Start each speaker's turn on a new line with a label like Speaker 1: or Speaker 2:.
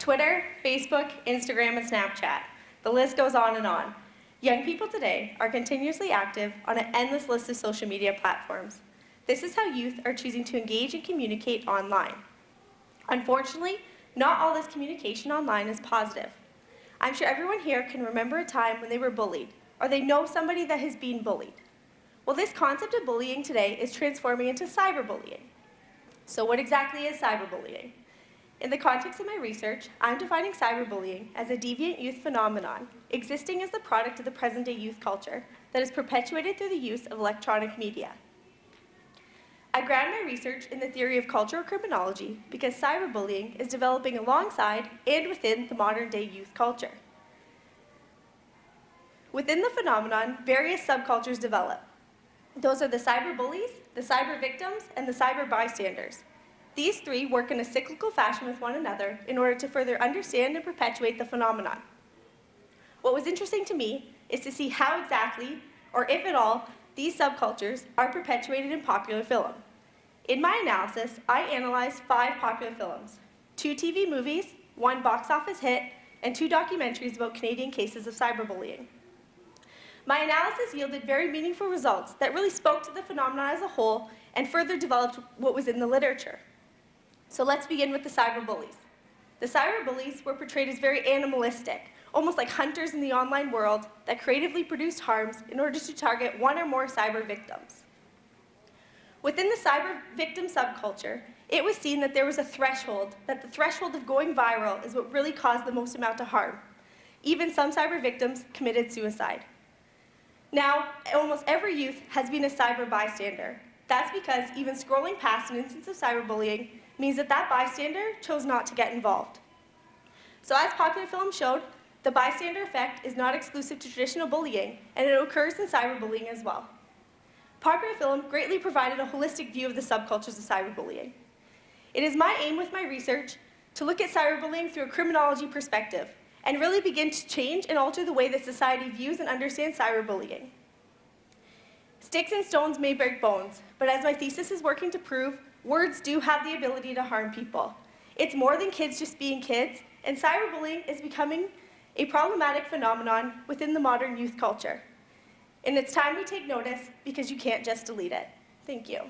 Speaker 1: Twitter, Facebook, Instagram, and Snapchat. The list goes on and on. Young people today are continuously active on an endless list of social media platforms. This is how youth are choosing to engage and communicate online. Unfortunately, not all this communication online is positive. I'm sure everyone here can remember a time when they were bullied, or they know somebody that has been bullied. Well, this concept of bullying today is transforming into cyberbullying. So what exactly is cyberbullying? In the context of my research, I'm defining cyberbullying as a deviant youth phenomenon existing as the product of the present-day youth culture that is perpetuated through the use of electronic media. I ground my research in the theory of cultural criminology because cyberbullying is developing alongside and within the modern-day youth culture. Within the phenomenon, various subcultures develop. Those are the cyberbullies, the cyber victims, and the cyber bystanders. These three work in a cyclical fashion with one another in order to further understand and perpetuate the phenomenon. What was interesting to me is to see how exactly, or if at all, these subcultures are perpetuated in popular film. In my analysis, I analyzed 5 popular films, 2 TV movies, 1 box office hit, and 2 documentaries about Canadian cases of cyberbullying. My analysis yielded very meaningful results that really spoke to the phenomenon as a whole and further developed what was in the literature. So let's begin with the cyberbullies. The cyberbullies were portrayed as very animalistic, almost like hunters in the online world that creatively produced harms in order to target one or more cyber victims. Within the cyber victim subculture, it was seen that there was a threshold, that the threshold of going viral is what really caused the most amount of harm. Even some cyber victims committed suicide. Now, almost every youth has been a cyber bystander. That's because even scrolling past an instance of cyberbullying means that that bystander chose not to get involved. So as popular film showed, the bystander effect is not exclusive to traditional bullying, and it occurs in cyberbullying as well. Popular film greatly provided a holistic view of the subcultures of cyberbullying. It is my aim with my research to look at cyberbullying through a criminology perspective and really begin to change and alter the way that society views and understands cyberbullying. Sticks and stones may break bones, but as my thesis is working to prove, words do have the ability to harm people. It's more than kids just being kids, and cyberbullying is becoming a problematic phenomenon within the modern youth culture. And it's time we take notice because you can't just delete it. Thank you.